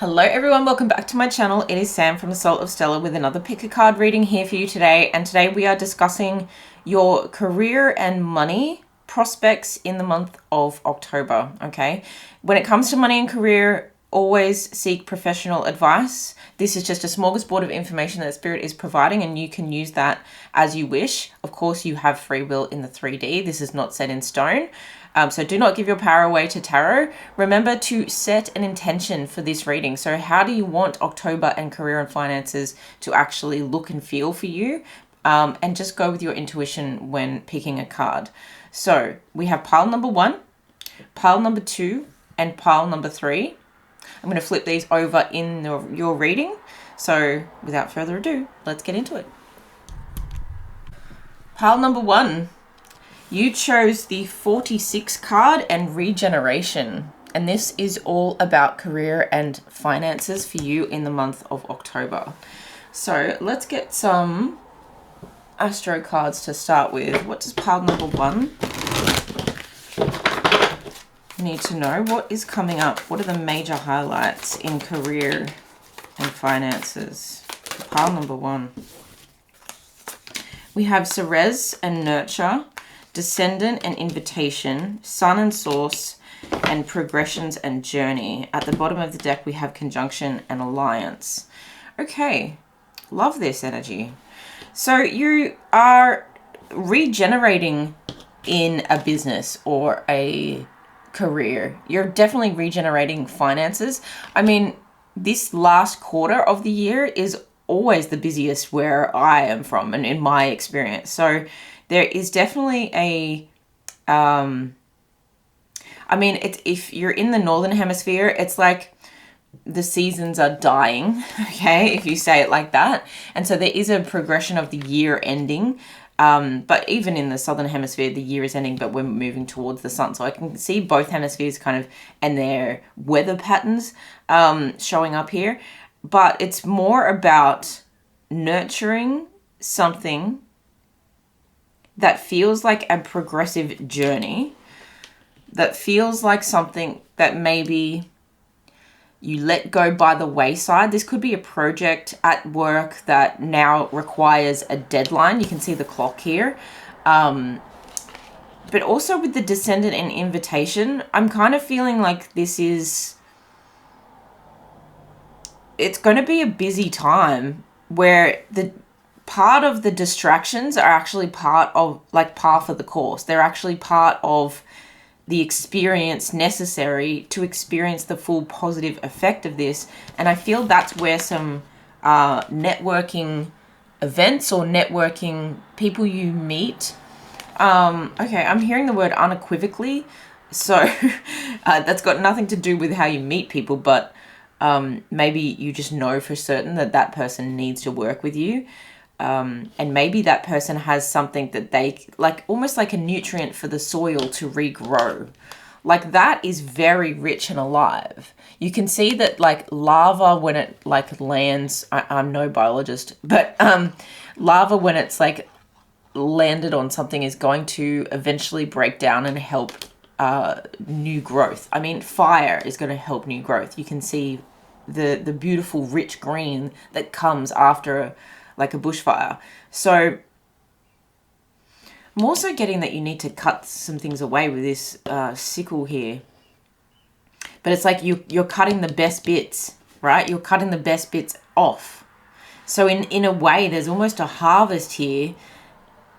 Hello everyone, welcome back to my channel. It is Sam from the Soul of Stella with another pick a card reading here for you today. And today we are discussing your career and money prospects in the month of October, okay? When it comes to money and career, always seek professional advice. This is just a smorgasbord of information that Spirit is providing and you can use that as you wish. Of course, you have free will in the 3D. This is not set in stone. So do not give your power away to tarot. Remember to set an intention for this reading. So how do you want October and career and finances to actually look and feel for you? And just go with your intuition when picking a card. So we have pile number 1, pile number 2, and pile number 3. I'm going to flip these over in your reading. So without further ado, let's get into it. Pile number 1. You chose the 46 card and regeneration. And this is all about career and finances for you in the month of October. So let's get some astro cards to start with. What does pile number 1 need to know? What is coming up? What are the major highlights in career and finances? Pile number 1. We have Ceres and Nurture, Descendant and Invitation, Sun and Source, and Progressions and Journey. At the bottom of the deck, we have Conjunction and Alliance. Okay, love this energy. So you are regenerating in a business or a career. You're definitely regenerating finances. I mean, this last quarter of the year is always the busiest where I am from and in my experience. So there is definitely a, I mean, if you're in the Northern Hemisphere, it's like the seasons are dying, okay, if you say it like that. And so there is a progression of the year ending. But even in the Southern Hemisphere, the year is ending, but we're moving towards the sun. So I can see both hemispheres kind of, and their weather patterns showing up here. But it's more about nurturing something that feels like a progressive journey, that feels like something that maybe you let go by the wayside. This could be a project at work that now requires a deadline. You can see the clock here. But also with the Descendant and Invitation, I'm kind of feeling like this is, it's going to be a busy time where the part of the distractions are actually part of, like, par for the course. They're actually part of the experience necessary to experience the full positive effect of this. And I feel that's where some networking events or networking people you meet. Okay, I'm hearing the word unequivocally. So that's got nothing to do with how you meet people, but maybe you just know for certain that that person needs to work with you. And maybe that person has something that they, like, almost like a nutrient for the soil to regrow. Like, that is very rich and alive. You can see that, like, lava when it, like, lands, I'm no biologist, but lava when it's, like, landed on something is going to eventually break down and help new growth. I mean, fire is going to help new growth. You can see the beautiful rich green that comes after like a bushfire. So I'm also getting that you need to cut some things away with this sickle here. But it's like you're cutting the best bits, right? You're cutting the best bits off. So in a way, there's almost a harvest here,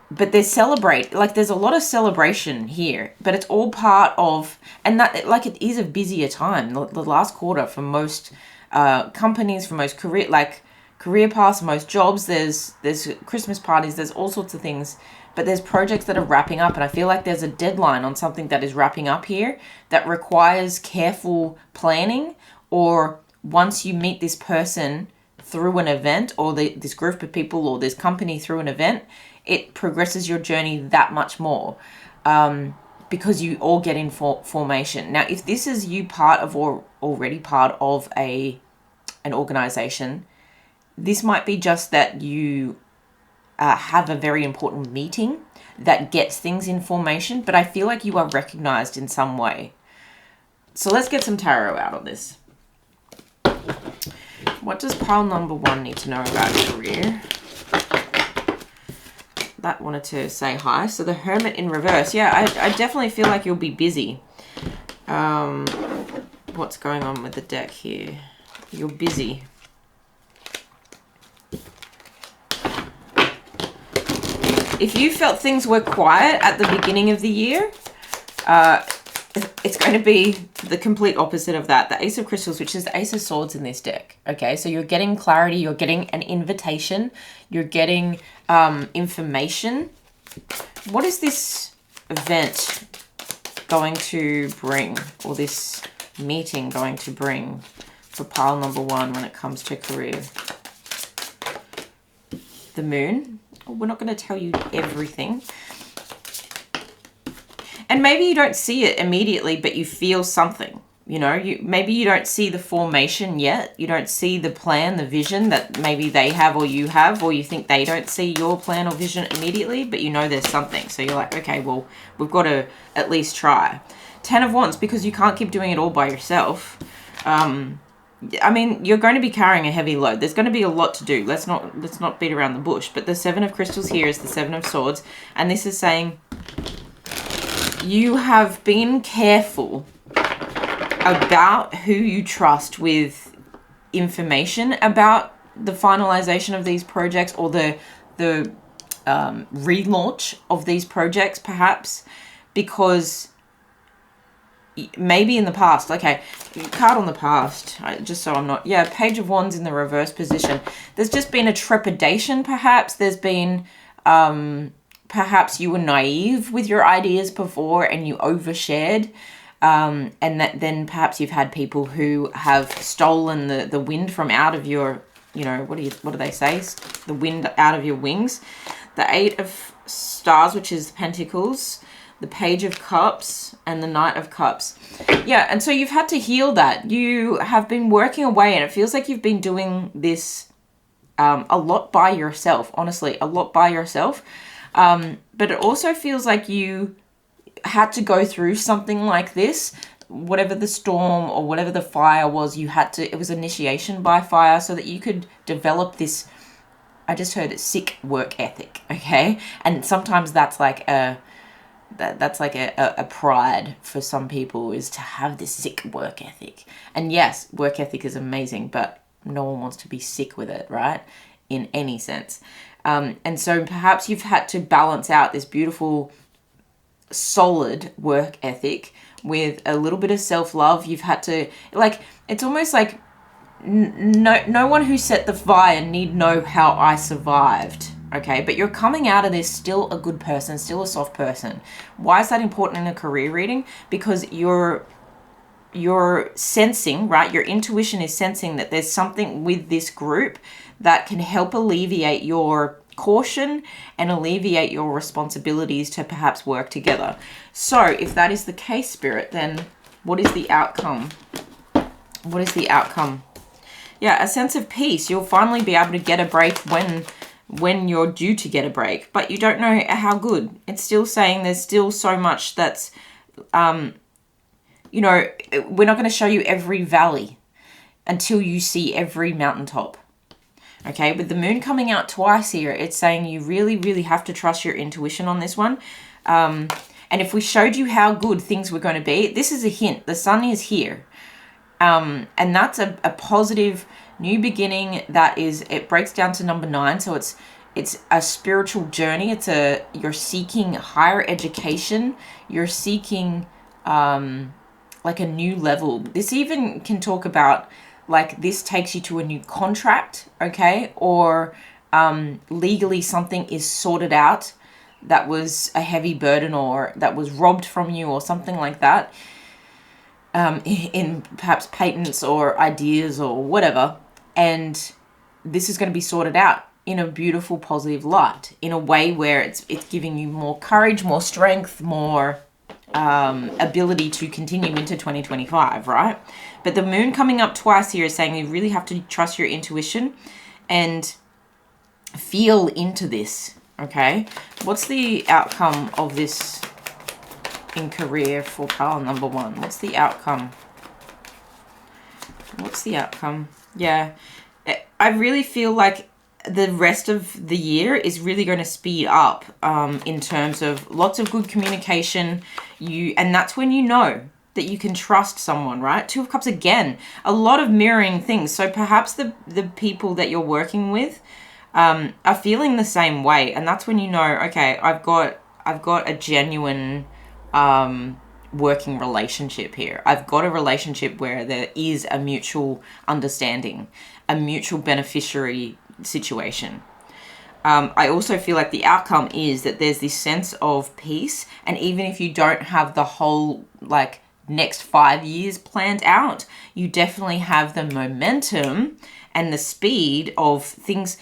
but there's there's a lot of celebration here, but it's all part of, and that, like, it is a busier time. The last quarter for most companies, for most career paths, most jobs, there's Christmas parties, there's all sorts of things, but there's projects that are wrapping up, and I feel like there's a deadline on something that is wrapping up here that requires careful planning, or once you meet this person through an event, or this group of people or this company through an event, it progresses your journey that much more, because you all get in formation. Now, if this is you part of or already part of an organization, this might be just that you have a very important meeting that gets things in formation, but I feel like you are recognized in some way. So let's get some tarot out on this. What does pile number 1 need to know about career? That wanted to say hi. So the Hermit in reverse. Yeah, I definitely feel like you'll be busy. What's going on with the deck here? You're busy. If you felt things were quiet at the beginning of the year, it's going to be the complete opposite of that. The Ace of Crystals, which is the Ace of Swords in this deck. Okay, so you're getting clarity, you're getting an invitation, you're getting information. What is this event going to bring, or this meeting going to bring for pile number 1 when it comes to career? The Moon. We're not going to tell you everything. And maybe you don't see it immediately, but you feel something. You know, maybe you don't see the formation yet. You don't see the plan, the vision that maybe they have or you have, or you think they don't see your plan or vision immediately, but you know there's something. So you're like, okay, well, we've got to at least try. 10 of Wands, because you can't keep doing it all by yourself. I mean, you're going to be carrying a heavy load. There's going to be a lot to do. Let's not beat around the bush. But the 7 of Crystals here is the 7 of Swords. And this is saying you have been careful about who you trust with information about the finalization of these projects, or the relaunch of these projects, perhaps, because maybe in the past, okay, card on the past, just so I'm not, yeah, Page of Wands in the reverse position. There's just been a trepidation, perhaps. There's been, perhaps you were naive with your ideas before and you overshared. And then perhaps you've had people who have stolen the wind from out of your, you know, what do they say? The wind out of your wings. The 8 of Stars, which is Pentacles, the Page of Cups, and the Knight of Cups. Yeah, and so you've had to heal that. You have been working away, and it feels like you've been doing this a lot by yourself, honestly, a lot by yourself. But it also feels like you had to go through something like this, whatever the storm or whatever the fire was, it was initiation by fire, so that you could develop this, I just heard it, sick work ethic, okay? And sometimes that's like a pride for some people, is to have this sick work ethic. And yes, work ethic is amazing, but no one wants to be sick with it, right? In any sense. And so perhaps you've had to balance out this beautiful, solid work ethic with a little bit of self-love. You've had to, like, it's almost like no one who set the fire need know how I survived. Okay, but you're coming out of this still a good person, still a soft person. Why is that important in a career reading? Because you're sensing, right? Your intuition is sensing that there's something with this group that can help alleviate your caution and alleviate your responsibilities to perhaps work together. So if that is the case, Spirit, then what is the outcome? What is the outcome? Yeah, a sense of peace. You'll finally be able to get a break when you're due to get a break, but you don't know how good. It's still saying there's still so much that's, you know, we're not going to show you every valley until you see every mountaintop. Okay, with the moon coming out twice here, it's saying you really, really have to trust your intuition on this one. And if we showed you how good things were going to be, this is a hint. The sun is here. And that's a positive new beginning. That is, it breaks down to number 9. So it's a spiritual journey. You're seeking higher education. You're seeking like a new level. This even can talk about, like, this takes you to a new contract, okay? Or legally something is sorted out that was a heavy burden, or that was robbed from you, or something like that. In perhaps patents or ideas or whatever. And this is going to be sorted out in a beautiful, positive light, in a way where it's giving you more courage, more strength, more ability to continue into 2025, right? But the moon coming up twice here is saying you really have to trust your intuition and feel into this, okay? What's the outcome of this in career for pile number 1? What's the outcome? What's the outcome? Yeah, I really feel like the rest of the year is really going to speed up in terms of lots of good communication. And that's when you know that you can trust someone, right? Two of Cups again, a lot of mirroring things. So perhaps the people that you're working with are feeling the same way, and that's when you know, okay, I've got a genuine working relationship here. I've got a relationship where there is a mutual understanding, a mutual beneficiary situation. I also feel like the outcome is that there's this sense of peace, and even if you don't have the whole like next 5 years planned out, you definitely have the momentum and the speed of things,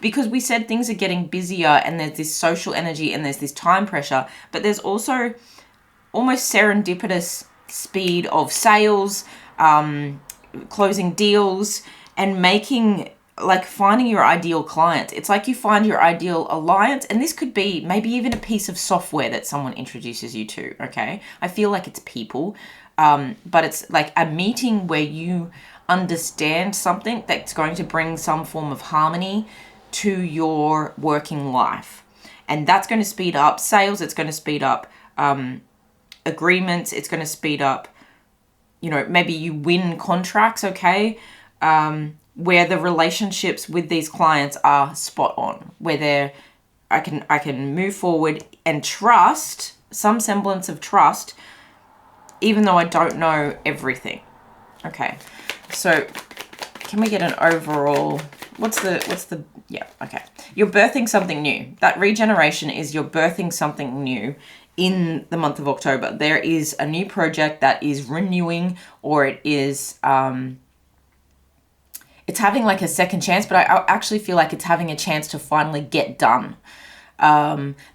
because we said things are getting busier and there's this social energy and there's this time pressure, but there's also almost serendipitous speed of sales, closing deals, and making, like, finding your ideal client. It's like you find your ideal alliance, and this could be maybe even a piece of software that someone introduces you to, okay? I feel like it's people, but it's like a meeting where you understand something that's going to bring some form of harmony to your working life. And that's going to speed up sales, it's going to speed up agreements, it's going to speed up, maybe you win contracts, okay? Where the relationships with these clients are spot on, where I can move forward and trust, some semblance of trust, even though I don't know everything. Okay, so can we get an overall, yeah, okay. You're birthing something new. That regeneration is you're birthing something new in the month of October. There is a new project that is renewing, or it is, it's having like a second chance, but I actually feel like it's having a chance to finally get done.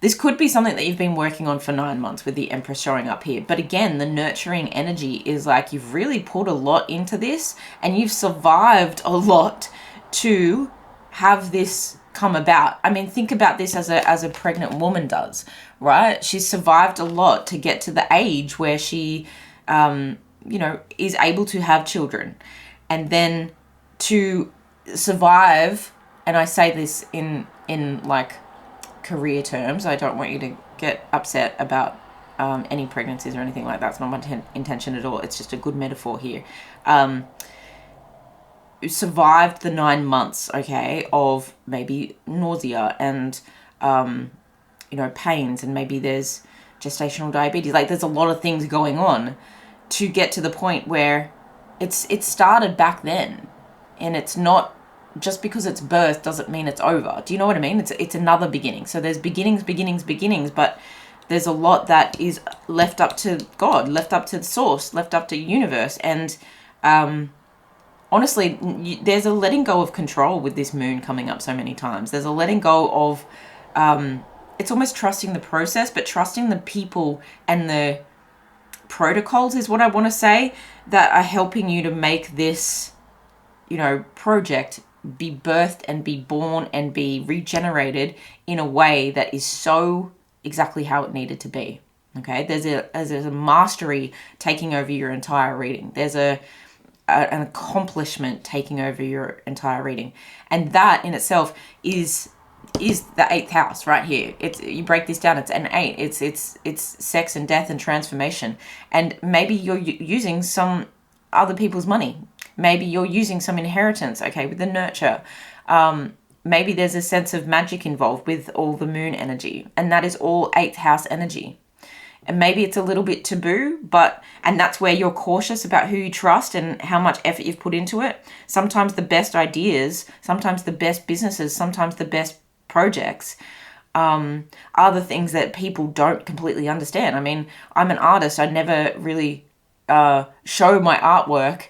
This could be something that you've been working on for 9 months with the Empress showing up here. But again, the nurturing energy is like you've really put a lot into this and you've survived a lot to have this come about. I mean, think about this as a pregnant woman does, right? She's survived a lot to get to the age where she, is able to have children. And then to survive, and I say this in like career terms, I don't want you to get upset about any pregnancies or anything like that. It's not my intention at all. It's just a good metaphor here. Survived the 9 months, okay, of maybe nausea and pains, and maybe there's gestational diabetes. Like, there's a lot of things going on to get to the point where it started back then, and it's not just because it's birth doesn't mean it's over. Do you know what I mean? It's another beginning. So there's beginnings, but there's a lot that is left up to God, left up to the source, left up to universe. And honestly, there's a letting go of control with this moon coming up so many times. There's a letting go of, it's almost trusting the process, but trusting the people and the protocols is what I want to say, that are helping you to make this, project be birthed and be born and be regenerated in a way that is so exactly how it needed to be. Okay, there's a mastery taking over your entire reading. There's an accomplishment taking over your entire reading, and that in itself is the 8th house right here. You break this down, it's an 8. It's sex and death and transformation. And maybe you're using some other people's money. Maybe you're using some inheritance, okay, with the nurture. Maybe there's a sense of magic involved with all the moon energy, and that is all 8th house energy. And maybe it's a little bit taboo, and that's where you're cautious about who you trust and how much effort you've put into it. Sometimes the best ideas, sometimes the best businesses, sometimes the best projects are the things that people don't completely understand. I mean, I'm an artist. I never really show my artwork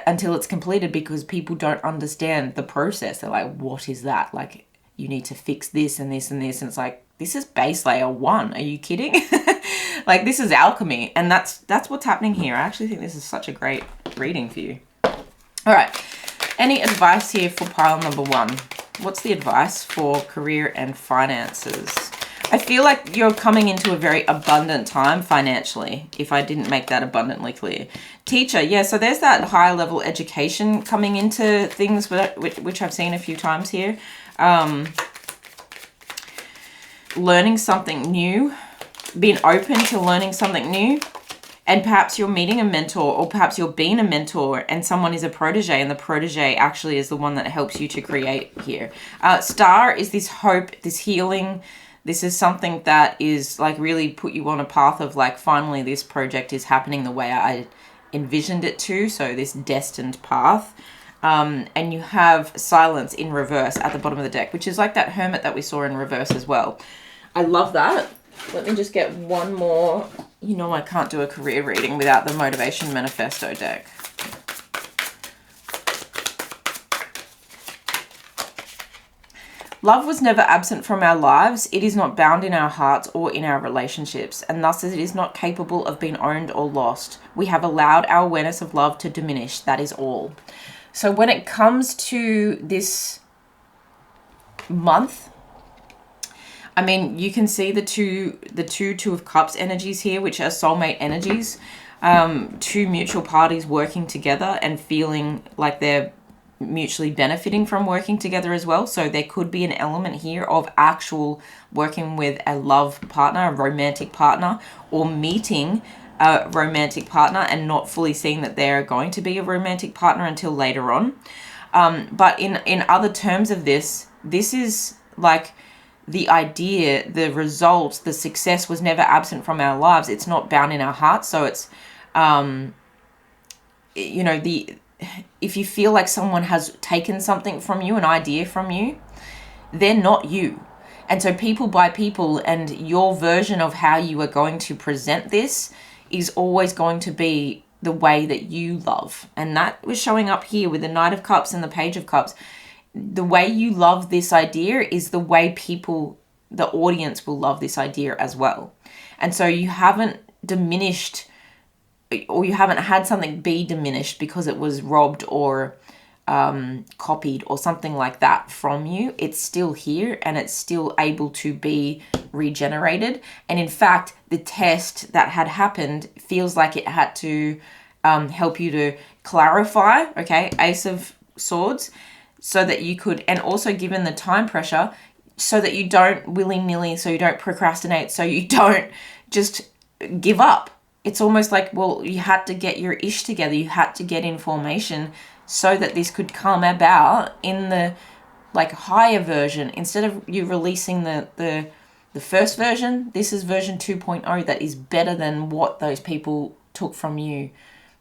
until it's completed, because people don't understand the process. They're like, what is that? Like, you need to fix this and this and this. And it's like, this is base layer 1. Are you kidding? Like, this is alchemy. And that's what's happening here. I actually think this is such a great reading for you. All right. Any advice here for pile number 1? What's the advice for career and finances? I feel like you're coming into a very abundant time financially, if I didn't make that abundantly clear. Teacher, yeah, so there's that higher level education coming into things, which I've seen a few times here. Learning something new, being open to learning something new. And perhaps you're meeting a mentor, or perhaps you're being a mentor and someone is a protege, and the protege actually is the one that helps you to create here. Star is this hope, this healing. This is something that is like really put you on a path of like, finally this project is happening the way I envisioned it to. So this destined path. And you have silence in reverse at the bottom of the deck, which is like that hermit that we saw in reverse as well. I love that. Let me just get one more. You know, I can't do a career reading without the Motivation Manifesto deck. Love was never absent from our lives. It is not bound in our hearts or in our relationships, and thus it is not capable of being owned or lost. We have allowed our awareness of love to diminish. That is all. So when it comes to this month, I mean, you can see the two of Cups energies here, which are soulmate energies. Two mutual parties working together and feeling like they're mutually benefiting from working together as well. So there could be an element here of actual working with a love partner, a romantic partner, or meeting a romantic partner and not fully seeing that they're going to be a romantic partner until later on. But in other terms of this is like the idea, the result, the success was never absent from our lives. It's not bound in our hearts. So it's, you know, if you feel like someone has taken something from you, an idea from you, they're not you. And so people by people, and your version of how you are going to present this is always going to be the way that you love. And that was showing up here with the Knight of Cups and the Page of Cups. The way you love this idea is the way people, the audience, will love this idea as well. And so you haven't diminished, or you haven't had something be diminished because it was robbed or copied or something like that from you. It's still here and it's still able to be regenerated. And in fact, the test that had happened feels like it had to help you to clarify, okay, Ace of Swords, so that you could, and also given the time pressure, so that you don't willy-nilly, so you don't procrastinate, so you don't just give up. It's almost like, well, you had to get your ish together, you had to get information so that this could come about in the like higher version. Instead of you releasing the first version, this is version 2.0 that is better than what those people took from you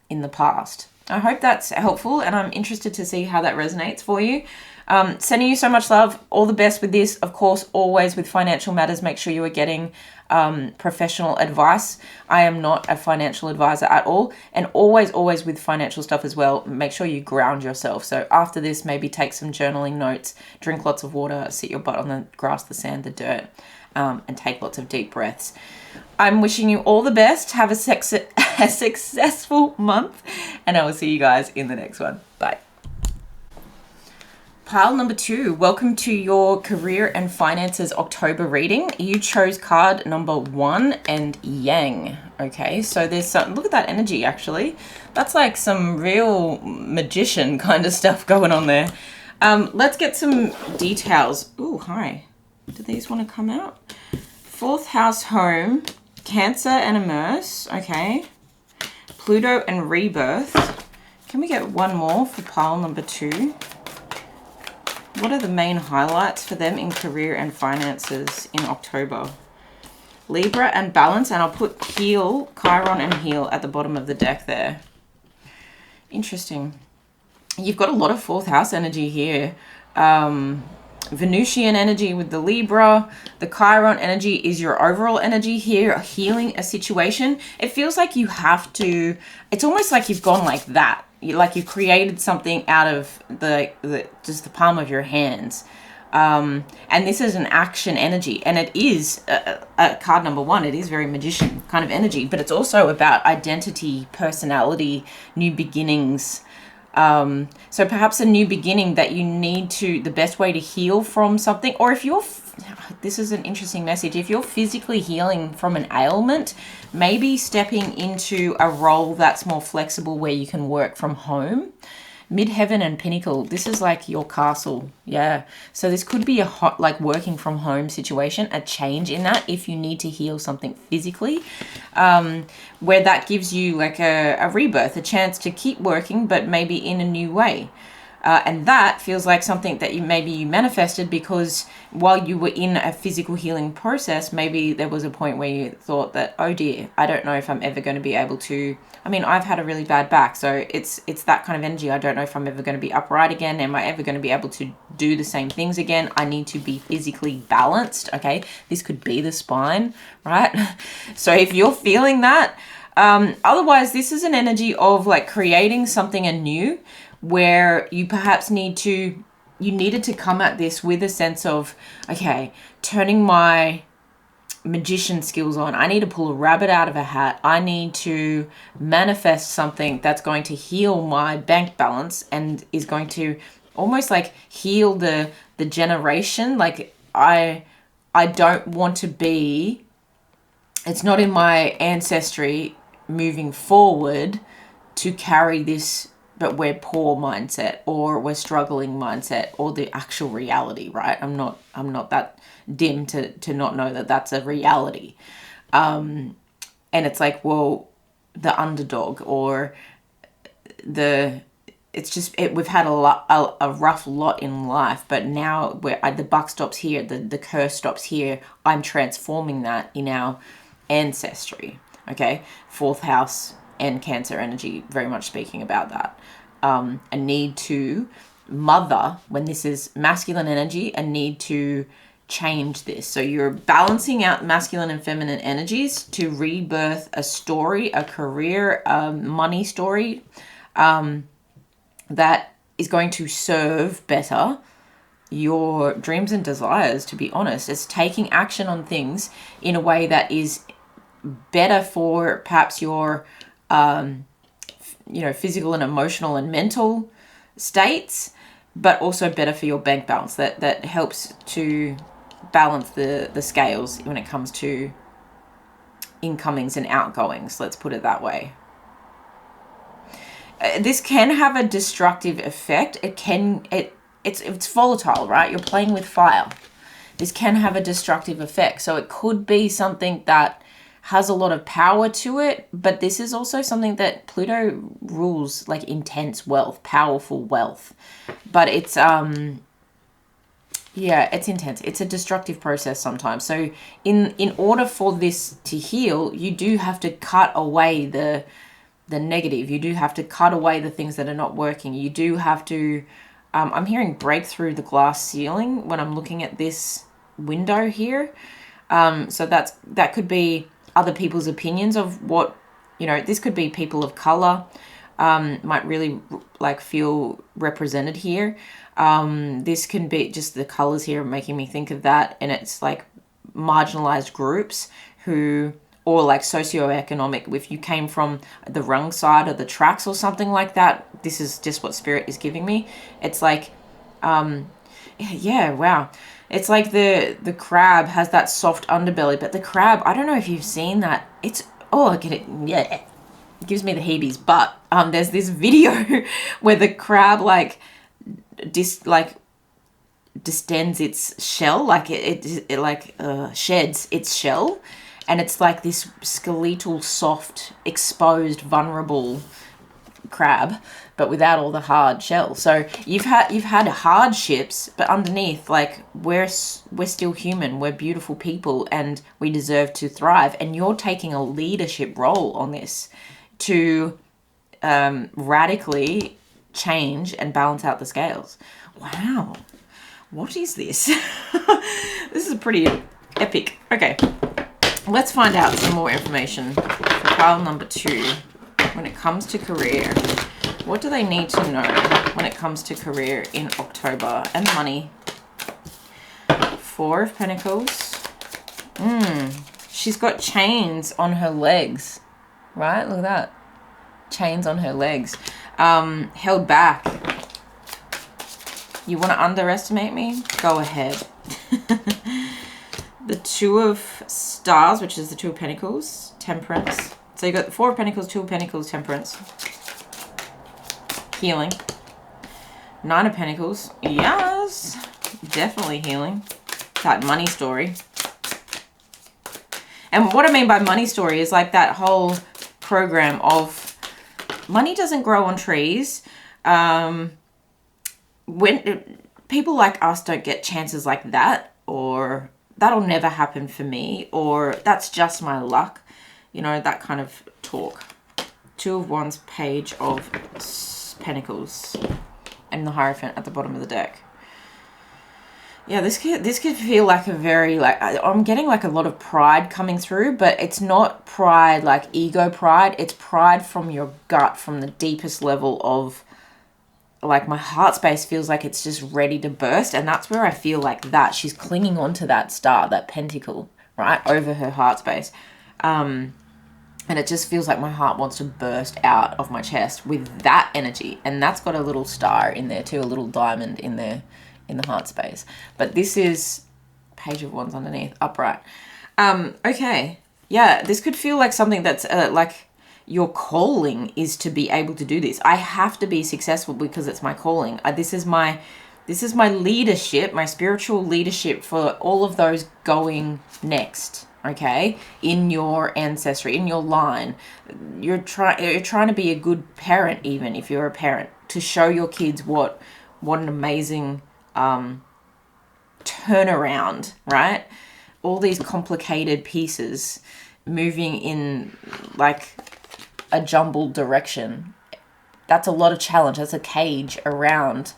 in the past. I hope that's helpful, and I'm interested to see how that resonates for you. Sending you so much love. All the best with this. Of course, always with financial matters, make sure you are getting professional advice. I am not a financial advisor at all. And always with financial stuff as well, make sure you ground yourself. So after this, maybe take some journaling notes, drink lots of water, sit your butt on the grass, the sand, the dirt, and take lots of deep breaths. I'm wishing you all the best. Have a successful month, and I will see you guys in the next one. Bye. Pile number 2, welcome to your career and finances October reading. You chose card number 1 and Yang. Okay, so there's some, look at that energy actually. That's like some real magician kind of stuff going on there. Let's get some details. Ooh, hi. Do these want to come out? 4th house home, Cancer and Immerse. Okay. Pluto and Rebirth. Can we get one more for pile number 2? What are the main highlights for them in career and finances in October? Libra and Balance, and I'll put Heal, Chiron and Heal at the bottom of the deck there. Interesting. You've got a lot of 4th house energy here. Venusian energy with the Libra. The Chiron energy is your overall energy here, healing a situation. It feels like you have to, it's almost like you've gone like that. Like you've created something out of just the palm of your hands. And this is an action energy, and it is card number 1. It is very magician kind of energy, but it's also about identity, personality, new beginnings. So perhaps a new beginning that you need to, the best way to heal from something, or if you're, this is an interesting message. If you're physically healing from an ailment, maybe stepping into a role that's more flexible where you can work from home. Midheaven and Pinnacle, this is like your castle. Yeah. So this could be a hot, like working from home situation, a change in that if you need to heal something physically, where that gives you like a rebirth, a chance to keep working, but maybe in a new way. And that feels like something that you manifested because while you were in a physical healing process, maybe there was a point where you thought that, oh dear, I don't know if I'm ever going to be able to. I mean, I've had a really bad back, so it's that kind of energy. I don't know if I'm ever going to be upright again. Am I ever going to be able to do the same things again? I need to be physically balanced. Okay, this could be the spine, right? So if you're feeling that, otherwise this is an energy of like creating something anew, where you perhaps needed to come at this with a sense of, okay, turning my magician skills on. I need to pull a rabbit out of a hat. I need to manifest something that's going to heal my bank balance and is going to almost like heal the generation. Like I don't want to be, it's not in my ancestry moving forward to carry this but we're poor mindset, or we're struggling mindset, or the actual reality, right? I'm not that dim to not know that that's a reality. And it's like, well, the underdog, or we've had a rough lot in life, but now the buck stops here, the curse stops here. I'm transforming that in our ancestry. Okay, 4th house and Cancer energy, very much speaking about that. A need to mother, when this is masculine energy, a need to change this. So you're balancing out masculine and feminine energies to rebirth a story, a career, a money story that is going to serve better your dreams and desires, to be honest. It's taking action on things in a way that is better for perhaps your physical and emotional and mental states, but also better for your bank balance. That helps to balance the scales when it comes to incomings and outgoings, let's put it that way. This can have a destructive effect. It's volatile, right? You're playing with fire. This can have a destructive effect. So it could be something that has a lot of power to it, but this is also something that Pluto rules, like intense wealth, powerful wealth. But it's it's intense. It's a destructive process sometimes. So in order for this to heal, you do have to cut away the negative. You do have to cut away the things that are not working. You do have to I'm hearing break through the glass ceiling when I'm looking at this window here. So that could be other people's opinions of what, this could be people of color might really like feel represented here. This can be just the colors here making me think of that. And it's like marginalized groups or like socioeconomic, if you came from the wrong side of the tracks or something like that. This is just what spirit is giving me. It's like, wow. It's like the crab has that soft underbelly, but the crab, I don't know if you've seen that. I get it. Yeah. It gives me the heebies. But there's this video where the crab distends its shell, like it sheds its shell, and it's like this skeletal, soft, exposed, vulnerable crab, but without all the hard shell. So you've had hardships, but underneath, like, we're still human, we're beautiful people, and we deserve to thrive. And you're taking a leadership role on this to radically change and balance out the scales. Wow, what is this? This is pretty epic. Okay, let's find out some more information for pile number 2 when it comes to career. What do they need to know when it comes to career in October and money? 4 of Pentacles. She's got chains on her legs, right? Look at that. Chains on her legs. Held back. You want to underestimate me? Go ahead. The Two of Stars, which is the Two of Pentacles, Temperance. So you got the Four of Pentacles, Two of Pentacles, Temperance. Healing. Nine of Pentacles. Yes. Definitely healing. That money story. And what I mean by money story is like that whole program of money doesn't grow on trees. When people like us don't get chances like that, or that'll never happen for me, or that's just my luck, you know, that kind of talk. Two of Wands, Page of Pentacles, and the Hierophant at the bottom of the deck. Yeah, this could feel like a very, like, I'm getting like a lot of pride coming through, but it's not pride like ego pride. It's pride from your gut, from the deepest level of, like, my heart space feels like it's just ready to burst. And that's where I feel like that she's clinging onto that star, that pentacle, right, over her heart space. And it just feels like my heart wants to burst out of my chest with that energy. And that's got a little star in there too, a little diamond in there in the heart space. But this is Page of Wands underneath, upright. Okay. Yeah, this could feel like something that's like your calling is to be able to do this. I have to be successful because it's my calling. This is my leadership, my spiritual leadership for all of those going next. Okay, in your ancestry, in your line, you're trying to be a good parent, even if you're a parent, to show your kids what an amazing turnaround, right? All these complicated pieces moving in like a jumbled direction. That's a lot of challenge. That's a cage around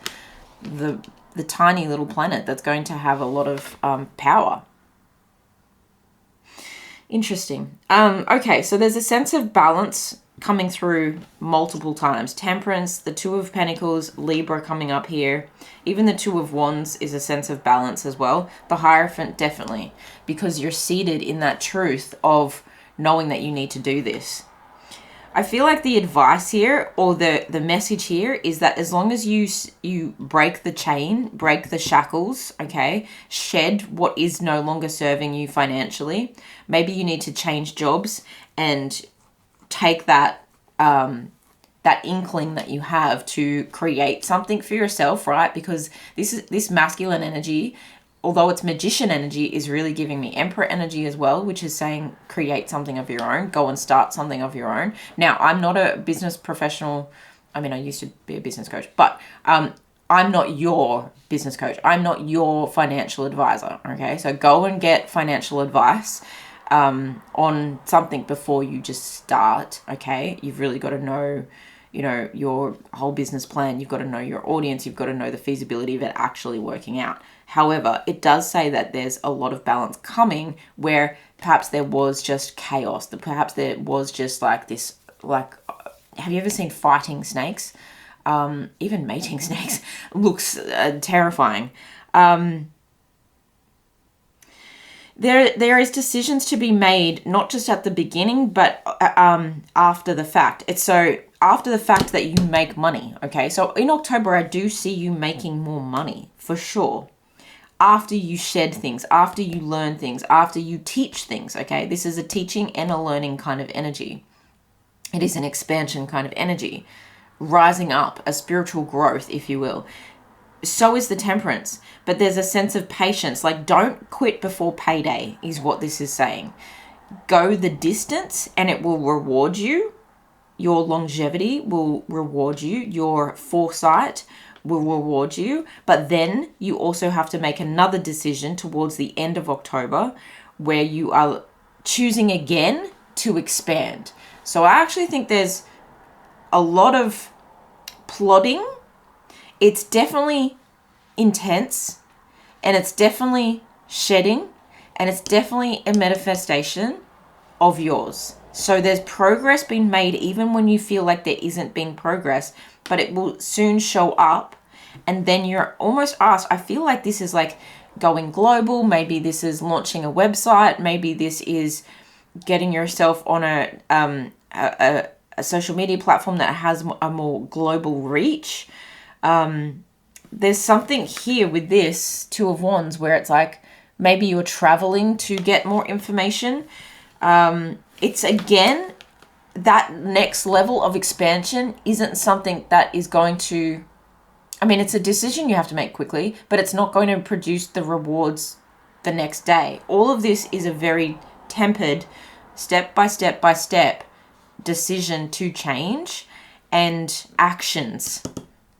the tiny little planet that's going to have a lot of power. Interesting. Okay, so there's a sense of balance coming through multiple times. Temperance, the Two of Pentacles, Libra coming up here. Even the Two of Wands is a sense of balance as well. The Hierophant, definitely, because you're seated in that truth of knowing that you need to do this. I feel like the advice here, or the message here, is that as long as you break the chain, break the shackles, okay, shed what is no longer serving you financially. Maybe you need to change jobs and take that that inkling that you have to create something for yourself, right? Because this masculine energy, although it's magician energy, is really giving me emperor energy as well, which is saying create something of your own, go and start something of your own. Now, I'm not a business professional. I mean, I used to be a business coach, but I'm not your business coach. I'm not your financial advisor, okay? So go and get financial advice on something before you just start, okay? You've really got to know, you know, your whole business plan. You've got to know your audience. You've got to know the feasibility of it actually working out. However, it does say that there's a lot of balance coming where perhaps there was just chaos. Perhaps there was just like this, like, have you ever seen fighting snakes? Even mating snakes looks terrifying. There is decisions to be made, not just at the beginning, but after the fact. It's so after the fact that you make money, okay? So in October, I do see you making more money, for sure. After you shed things, after you learn things, after you teach things, okay? This is a teaching and a learning kind of energy. It is an expansion kind of energy. Rising up, a spiritual growth, if you will. So is the Temperance, but there's a sense of patience. Like, don't quit before payday is what this is saying. Go the distance and it will reward you. Your longevity will reward you. Your foresight will reward you. But then you also have to make another decision towards the end of October where you are choosing again to expand. So I actually think there's a lot of plodding. It's definitely intense, and it's definitely shedding, and it's definitely a manifestation of yours. So there's progress being made even when you feel like there isn't being progress, but it will soon show up. And then you're almost asked, I feel like this is like going global. Maybe this is launching a website. Maybe this is getting yourself on a social media platform that has a more global reach. There's something here with this Two of Wands where it's like Maybe you're traveling to get more information. It's again, that next level of expansion isn't something that is going to, I mean, it's a decision you have to make quickly, but it's not going to produce the rewards the next day. All of this is a very tempered, step by step by step decision to change and actions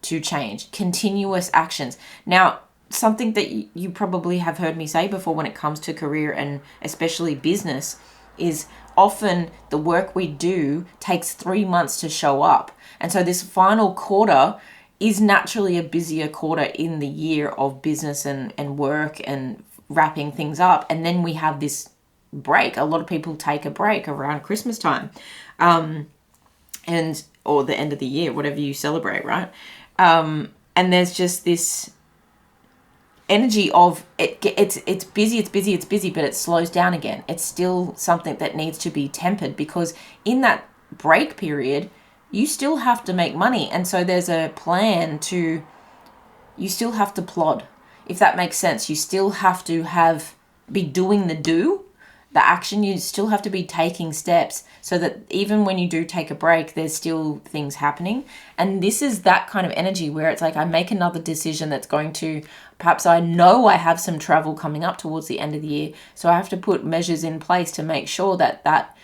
to change, continuous actions. Now, something that you probably have heard me say before when it comes to career and especially business is often the work we do takes 3 months to show up. And so this final quarter is naturally a busier quarter in the year of business and work and wrapping things up. And then we have this break. A lot of people take a break around Christmas time, or the end of the year, whatever you celebrate, right? And there's just this energy of it's busy, but it slows down again. It's still something that needs to be tempered, because in that break period, you still have to make money. And so there's a plan you still have to plod, if that makes sense. You still have to be doing the action. You still have to be taking steps, so that even when you do take a break, there's still things happening. And this is that kind of energy where it's like, I make another decision that's going to, perhaps I know I have some travel coming up towards the end of the year, so I have to put measures in place to make sure that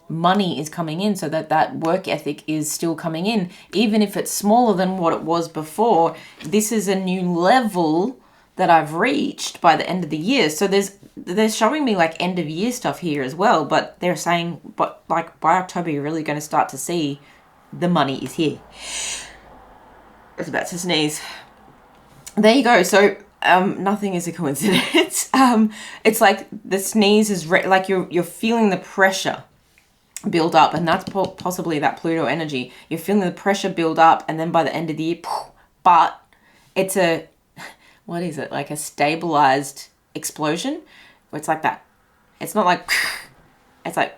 money is coming in, so that work ethic is still coming in, even if it's smaller than what it was before. This is a new level that I've reached by the end of the year. So they're showing me like end of year stuff here as well, but they're saying, but like by October, you're really going to start to see the money is here. I was about to sneeze. There you go. So nothing is a coincidence. It's like the sneeze is like you're feeling the pressure build up, and that's possibly that Pluto energy. You're feeling the pressure build up, and then by the end of the year, but it's what is it? Like a stabilized explosion, where it's like that. It's not like, it's like,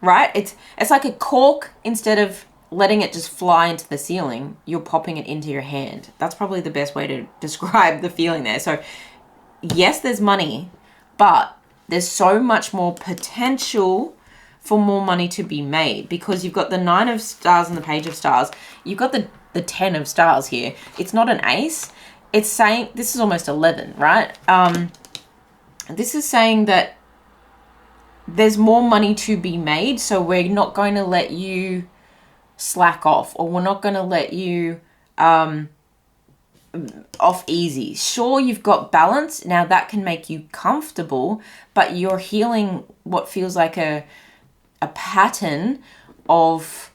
right? It's like a cork. Instead of letting it just fly into the ceiling, you're popping it into your hand. That's probably the best way to describe the feeling there. So yes, there's money, but there's so much more potential for more money to be made, because you've got the 9 of stars and the Page of stars. You've got the 10 of stars here. It's not an ace. It's saying, this is almost 11, right? This is saying that there's more money to be made, so we're not going to let you slack off, or we're not going to let you off easy. Sure, you've got balance. Now that can make you comfortable, but you're healing what feels like a pattern of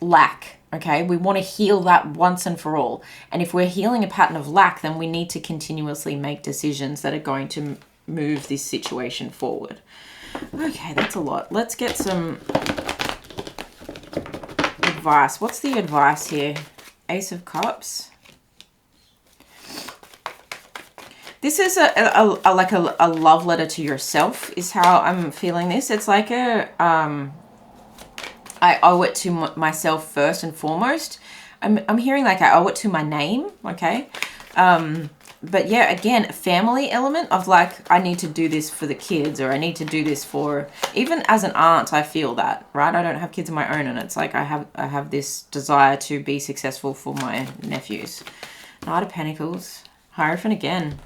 lack. Okay, we want to heal that once and for all. And if we're healing a pattern of lack, then we need to continuously make decisions that are going to move this situation forward. Okay, that's a lot. Let's get some advice. What's the advice here? Ace of Cups. This is a love letter to yourself, is how I'm feeling this. It's like I owe it to myself first and foremost. I'm hearing like I owe it to my name, okay? But yeah, again, a family element of like, I need to do this for the kids, or I need to do this for, even as an aunt, I feel that, right? I don't have kids of my own, and it's like I have this desire to be successful for my nephews. Knight of Pentacles, Hierophant again.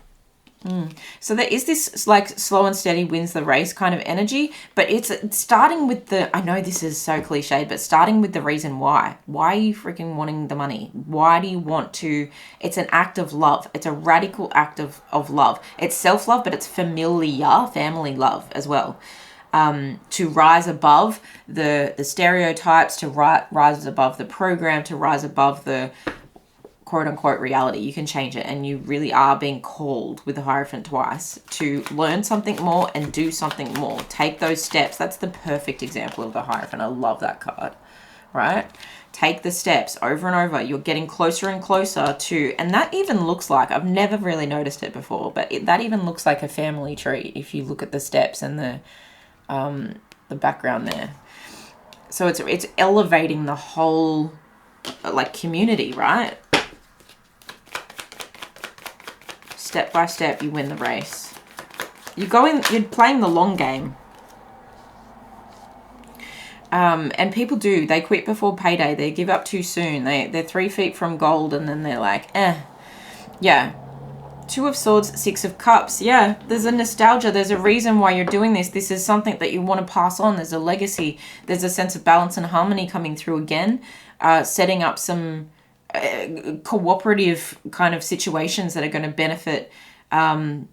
So there is this like slow and steady wins the race kind of energy, but it's starting with the, I know this is so cliched, but starting with the reason why. Why are you freaking wanting the money? Why do you want to? It's an act of love. It's a radical act of love. It's self-love, but it's familiar, family love as well. To rise above the stereotypes, to rise above the program, to rise above the quote-unquote reality. You can change it, and you really are being called with the Hierophant twice to learn something more and do something more. Take those steps. That's the perfect example of the Hierophant. I love that card, right? Take the steps over and over. You're getting closer and closer to, and that even looks like, I've never really noticed it before, but that even looks like a family tree if you look at the steps and the background there. So it's elevating the whole like community, right? Step by step, you win the race. You're playing the long game. And people do. They quit before payday. They give up too soon. They're 3 feet from gold, and then they're like, eh. Yeah. 2 of Swords, 6 of Cups. Yeah, there's a nostalgia. There's a reason why you're doing this. This is something that you want to pass on. There's a legacy. There's a sense of balance and harmony coming through again. Setting up some cooperative kind of situations that are going to benefit, the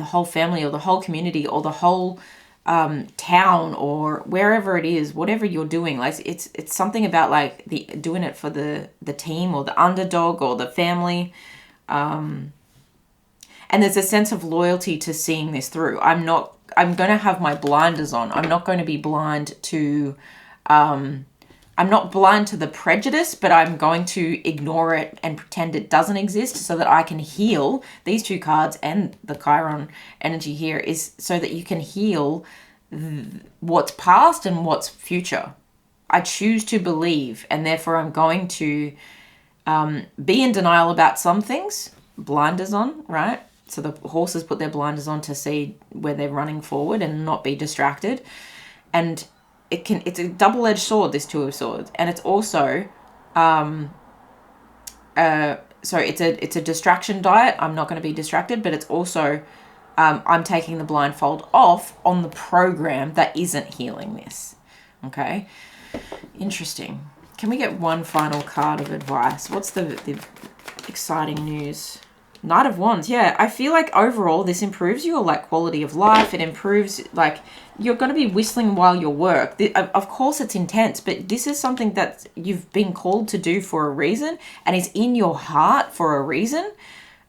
whole family or the whole community or the whole town or wherever it is, whatever you're doing. Like it's something about like doing it for the team or the underdog or the family. And there's a sense of loyalty to seeing this through. I'm going to have my blinders on. I'm not going to be blind to, I'm not blind to the prejudice, but I'm going to ignore it and pretend it doesn't exist so that I can heal. These 2 cards and the Chiron energy here is so that you can heal what's past and what's future. I choose to believe, and therefore I'm going to be in denial about some things. Blinders on, right? So the horses put their blinders on to see where they're running forward and not be distracted. And it's a double-edged sword, this 2 of Swords. And it's also, so it's a distraction diet. I'm not going to be distracted, but it's also, I'm taking the blindfold off on the program that isn't healing this. Okay. Interesting. Can we get one final card of advice? What's the exciting news? Knight of Wands. Yeah, I feel like overall this improves your like quality of life. It improves, like, you're going to be whistling while you work. Of course it's intense, but this is something that you've been called to do for a reason and is in your heart for a reason,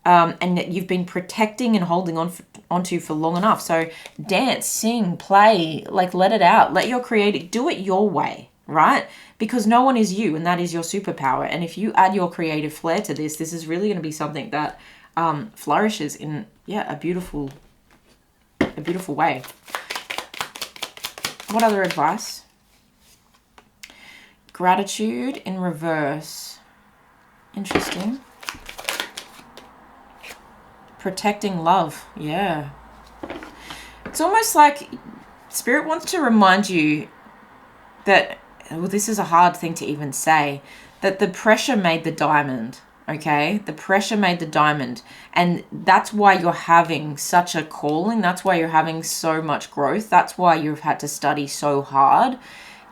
and that you've been protecting and holding onto for long enough. So dance, sing, play, like let it out. Let your creative, do it your way, right? Because no one is you, and that is your superpower. And if you add your creative flair to this, this is really going to be something that flourishes in a beautiful way. What other advice? Gratitude in reverse. Interesting. Protecting love. Yeah. It's almost like Spirit wants to remind you that, well, this is a hard thing to even say, that the pressure made the diamond. Okay, the pressure made the diamond, and that's why you're having such a calling. That's why you're having so much growth. That's why you've had to study so hard,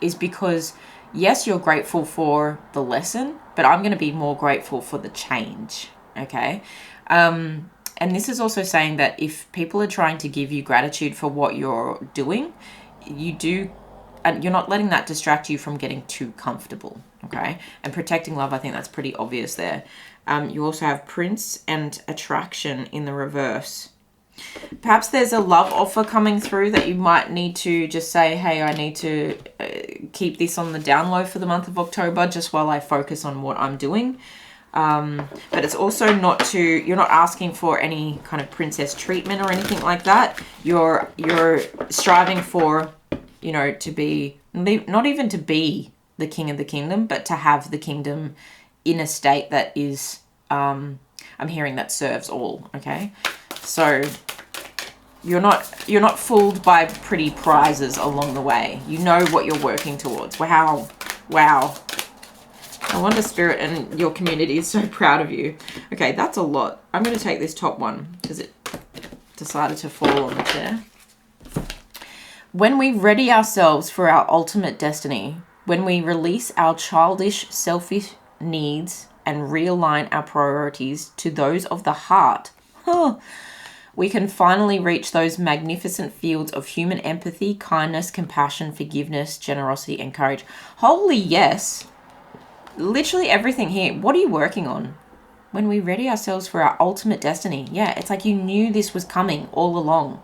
is because yes, you're grateful for the lesson, but I'm going to be more grateful for the change. Okay, and this is also saying that if people are trying to give you gratitude for what you're doing, and you're not letting that distract you from getting too comfortable. Okay, and protecting love, I think that's pretty obvious there. You also have Prince and Attraction in the reverse. Perhaps there's a love offer coming through that you might need to just say, hey, I need to keep this on the down low for the month of October just while I focus on what I'm doing. But it's also you're not asking for any kind of princess treatment or anything like that. You're striving for, to be, not even to be the king of the kingdom, but to have the kingdom in a state that is, I'm hearing that serves all. Okay. So you're not fooled by pretty prizes along the way. You know what you're working towards. Wow. I wonder Spirit and your community is so proud of you. Okay. That's a lot. I'm going to take this top one because it decided to fall on the chair. When we ready ourselves for our ultimate destiny, when we release our childish, selfish needs and realign our priorities to those of the heart, we can finally reach those magnificent fields of human empathy, kindness, compassion, forgiveness, generosity, and courage. Holy yes. Literally everything here. What are you working on? When we ready ourselves for our ultimate destiny. Yeah, it's like you knew this was coming all along.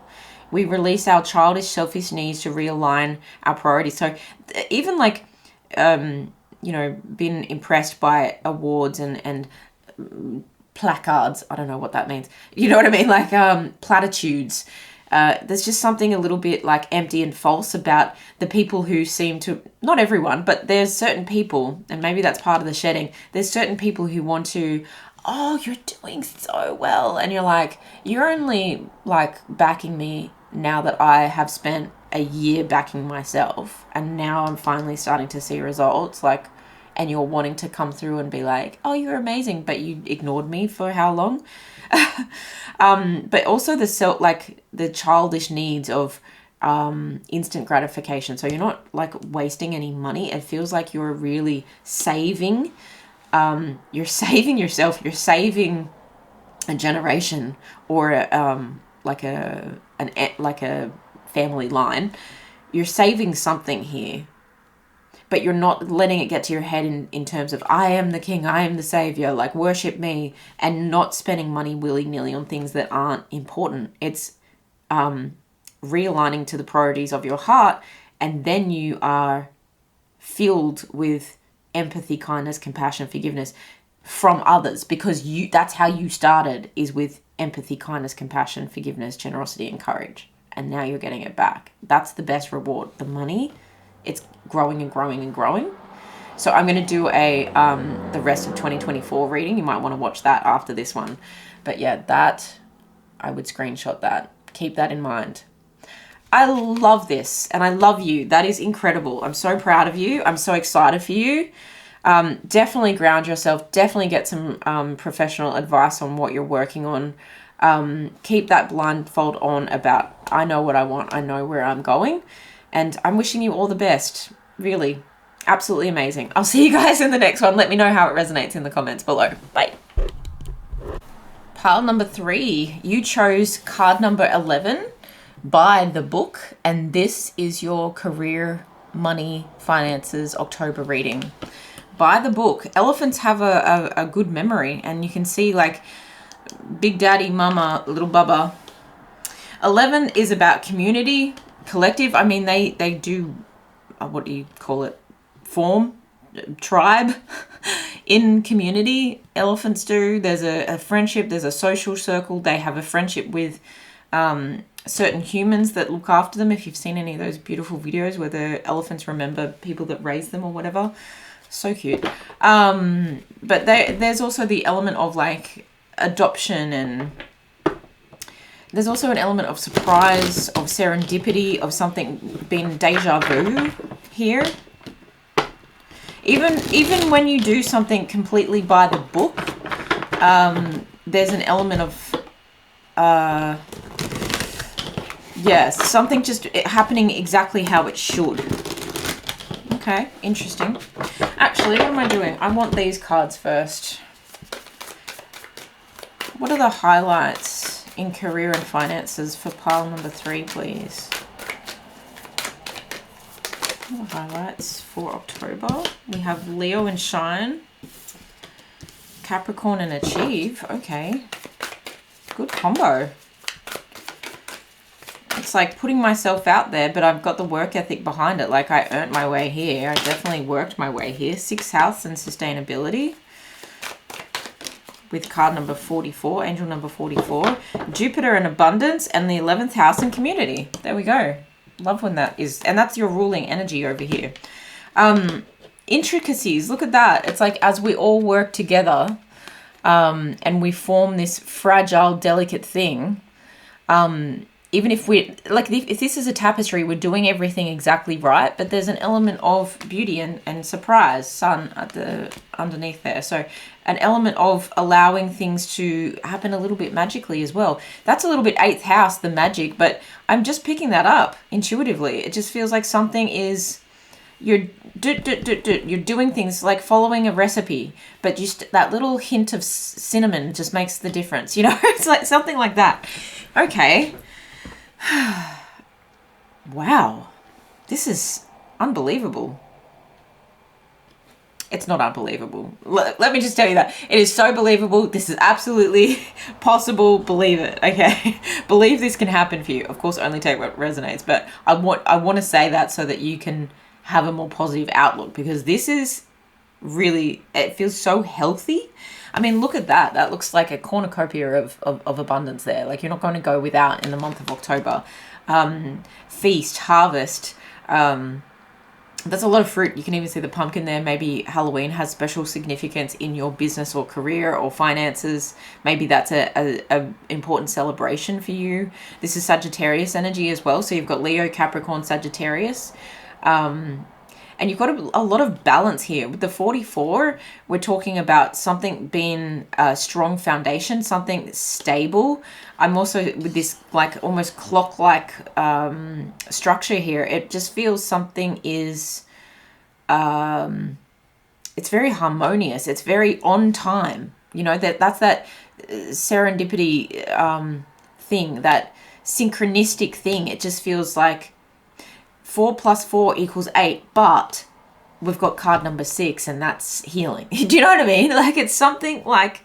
We release our childish, selfish needs to realign our priorities. So even like, been impressed by awards and placards. I don't know what that means. You know what I mean? Like platitudes. There's just something a little bit like empty and false about the people who seem to, not everyone, but there's certain people, and maybe that's part of the shedding. There's certain people who want to oh, you're doing so well. And you're like, you're only like backing me now that I have spent a year backing myself. And now I'm finally starting to see results. Like, and you're wanting to come through and be like, oh, you're amazing. But you ignored me for how long? But also the childish needs of instant gratification. So you're not like wasting any money. It feels like you're really saving. You're saving yourself. You're saving a generation, or like a family line. You're saving something here, but you're not letting it get to your head in terms of, I am the king, I am the savior, like worship me, and not spending money willy-nilly on things that aren't important. It's realigning to the priorities of your heart, and then you are filled with empathy, kindness, compassion, forgiveness from others, because that's how you started, is with empathy, kindness, compassion, forgiveness, generosity, and courage. And now you're getting it back. That's the best reward. The money, it's growing and growing and growing. So I'm going to do the rest of 2024 reading. You might want to watch that after this one. But yeah, that, I would screenshot that. Keep that in mind. I love this, and I love you. That is incredible. I'm so proud of you. I'm so excited for you. Definitely ground yourself. Definitely get some professional advice on what you're working on. Keep that blindfold on about, I know what I want. I know where I'm going. And I'm wishing you all the best. Really. Absolutely amazing. I'll see you guys in the next one. Let me know how it resonates in the comments below. Bye. Pile number 3. You chose card number 11. Buy the book, and this is your career, money, finances October reading. Buy the book. Elephants have a good memory, and you can see like big daddy, mama, little bubba. 11 is about community, collective. I mean, they do, what do you call it? Form, tribe in community. Elephants do. There's a friendship, there's a social circle. They have a friendship with certain humans that look after them. If you've seen any of those beautiful videos where the elephants remember people that raised them or whatever, so cute. But there's also the element of like adoption, and there's also an element of surprise, of serendipity, of something being deja vu here. Even when you do something completely by the book, there's an element of yes, something just happening exactly how it should. Okay, interesting. Actually, what am I doing? I want these cards first. What are the highlights in career and finances for pile number 3, please? What are the highlights for October? We have Leo and Shine, Capricorn and Achieve. Okay, good combo. It's like putting myself out there, but I've got the work ethic behind it. Like I earned my way here. I definitely worked my way here. 6th house and sustainability. With card number 44, angel number 44. Jupiter and abundance, and the 11th house and community. There we go. Love when that is. And that's your ruling energy over here. Intricacies. Look at that. It's like as we all work together and we form this fragile, delicate thing, even if we, like, if this is a tapestry, we're doing everything exactly right, but there's an element of beauty and surprise, sun at the underneath there. So an element of allowing things to happen a little bit magically as well. That's a little bit 8th house, the magic, but I'm just picking that up intuitively. It just feels like something is, you're doing things like following a recipe, but just that little hint of cinnamon just makes the difference, you know? It's like something like that. Okay. Wow, this is unbelievable. It's not unbelievable. Let me just tell you that. It is so believable. This is absolutely possible. Believe it, okay? Believe this can happen for you. Of course, only take what resonates, but I want to say that so that you can have a more positive outlook, because this is really, it feels so healthy. I mean, look at that. That looks like a cornucopia of abundance there. Like you're not going to go without in the month of October. Feast, harvest, That's a lot of fruit. You can even see the pumpkin there. Maybe Halloween has special significance in your business or career or finances. Maybe that's a important celebration for you. This is Sagittarius energy as well. So you've got Leo, Capricorn, Sagittarius. And you've got a lot of balance here. With the 44, we're talking about something being a strong foundation, something stable. I'm also with this like almost clock-like structure here. It just feels something is, it's very harmonious. It's very on time. You know, that's that serendipity thing, that synchronistic thing. It just feels like 4 + 4 = 8, but we've got card number 6 and that's healing. Do you know what I mean? Like it's something like,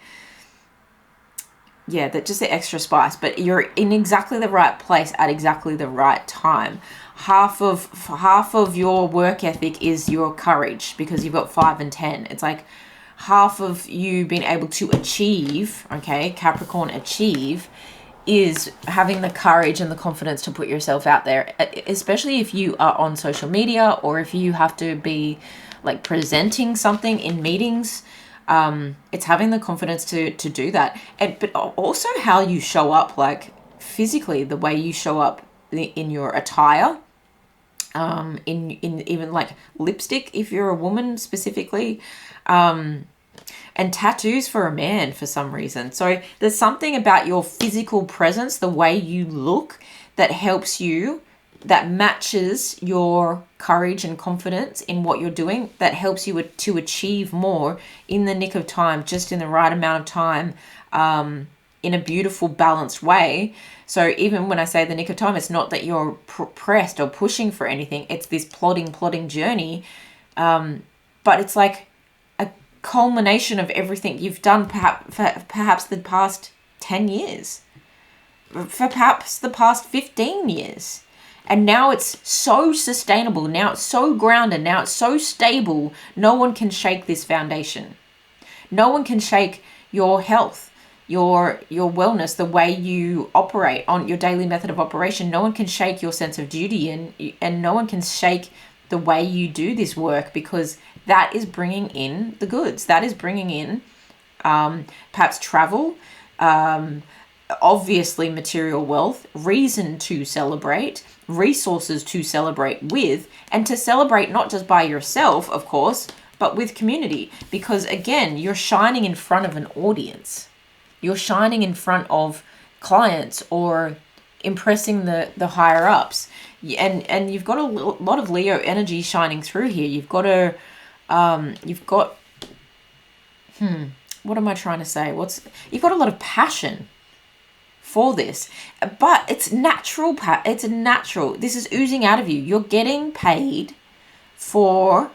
yeah, that just the extra spice, but you're in exactly the right place at exactly the right time. Half of your work ethic is your courage, because you've got 5 and 10. It's like half of you being able to achieve, okay, Capricorn, achieve, is having the courage and the confidence to put yourself out there, especially if you are on social media or if you have to be like presenting something in meetings. It's having the confidence to do that. But also how you show up, like physically, the way you show up in your attire, in even like lipstick if you're a woman specifically, and tattoos for a man for some reason. So there's something about your physical presence, the way you look, that helps you, that matches your courage and confidence in what you're doing, that helps you to achieve more in the nick of time, just in the right amount of time, in a beautiful, balanced way. So even when I say the nick of time, it's not that you're pressed or pushing for anything. It's this plodding journey. But it's like culmination of everything you've done, perhaps the past 10 years, for perhaps the past 15 years. And now it's so sustainable, now it's so grounded, now it's so stable. No one can shake this foundation. No one can shake your health, your wellness, the way you operate on your daily method of operation. No one can shake your sense of duty, and no one can shake the way you do this work, because that is bringing in the goods. That is bringing in perhaps travel, obviously material wealth, reason to celebrate, resources to celebrate with, and to celebrate not just by yourself, of course, but with community. Because again, you're shining in front of an audience. You're shining in front of clients or impressing the higher ups. And you've got a lot of Leo energy shining through here. You've got what am I trying to say? You've got a lot of passion for this, but it's natural. It's natural. This is oozing out of you. You're getting paid for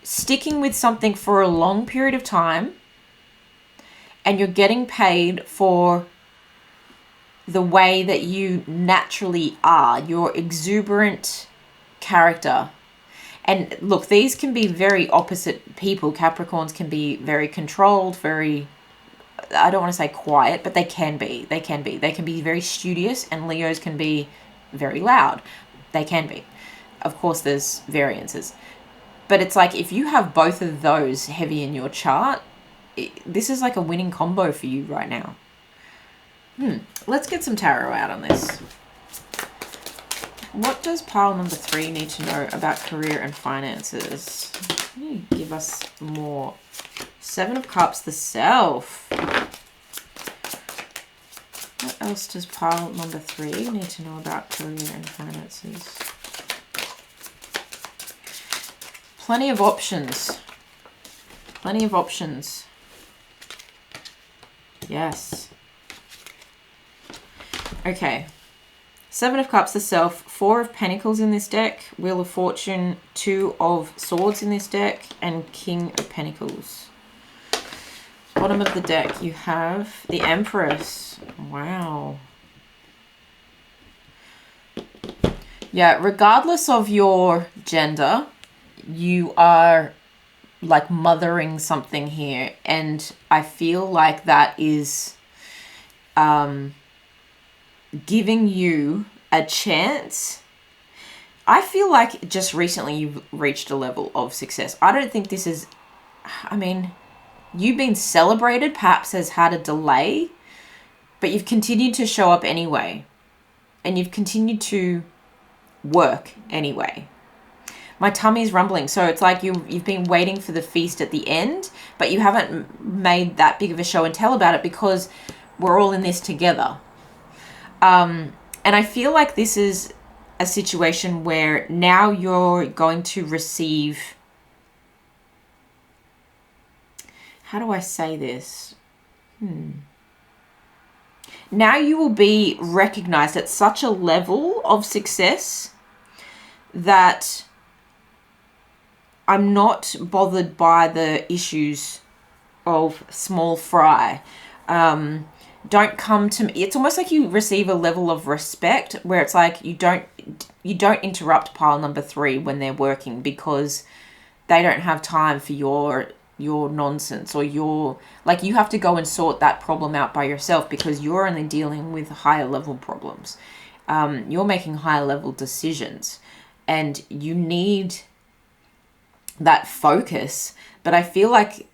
sticking with something for a long period of time, and you're getting paid for the way that you naturally are, your exuberant character. And look, these can be very opposite people. Capricorns can be very controlled, very, I don't want to say quiet, but they can be. They can be very studious, and Leos can be very loud. They can be. Of course, there's variances. But it's like, if you have both of those heavy in your chart, this is like a winning combo for you right now. Let's get some tarot out on this. What does pile number 3 need to know about career and finances? Can you give us more? 7 of Cups, the Self. What else does pile number 3 need to know about career and finances? Plenty of options. Plenty of options. Yes. Okay. 7 of Cups, the Self, 4 of Pentacles in this deck, Wheel of Fortune, 2 of Swords in this deck, and King of Pentacles. Bottom of the deck, you have the Empress. Wow. Yeah, regardless of your gender, you are like mothering something here, and I feel like that is giving you a chance. I feel like just recently you've reached a level of success. I don't think this is, I mean, you've been celebrated, perhaps has had a delay, but you've continued to show up anyway. And you've continued to work anyway. My tummy's rumbling. So it's like you've been waiting for the feast at the end, but you haven't made that big of a show and tell about it because we're all in this together. And I feel like this is a situation where now you're going to receive, how do I say this? Now you will be recognized at such a level of success that I'm not bothered by the issues of small fry. Don't come to me. It's almost like you receive a level of respect where it's like you don't interrupt pile number 3 when they're working because they don't have time for your nonsense, or you have to go and sort that problem out by yourself because you're only dealing with higher level problems. You're making higher level decisions and you need that focus. But I feel like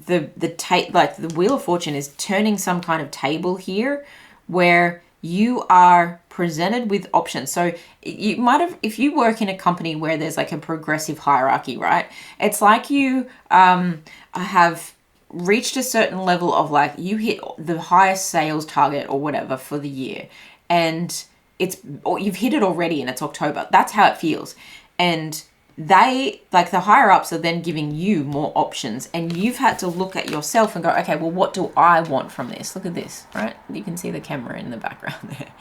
the Wheel of Fortune is turning some kind of table here where you are presented with options. So you might have, if you work in a company where there's like a progressive hierarchy, right? It's like you have reached a certain level of like, you hit the highest sales target or whatever for the year, and or you've hit it already and it's October. That's how it feels. And they, like the higher ups, are then giving you more options, and you've had to look at yourself and go, okay, well, what do I want from this? Look at this, right? You can see the camera in the background there.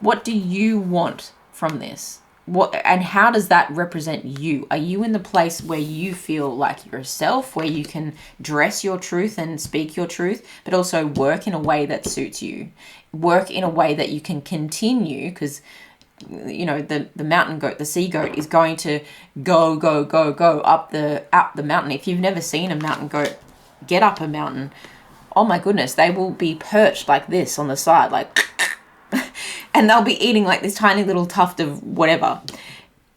What do you want from this? What, and how does that represent you? Are you in the place where you feel like yourself, where you can dress your truth and speak your truth, but also work in a way that suits you? Work in a way that you can continue, because you know, the mountain goat, the sea goat, is going to go up the mountain. If you've never seen a mountain goat get up a mountain, oh my goodness, they will be perched like this on the side, like, and they'll be eating like this tiny little tuft of whatever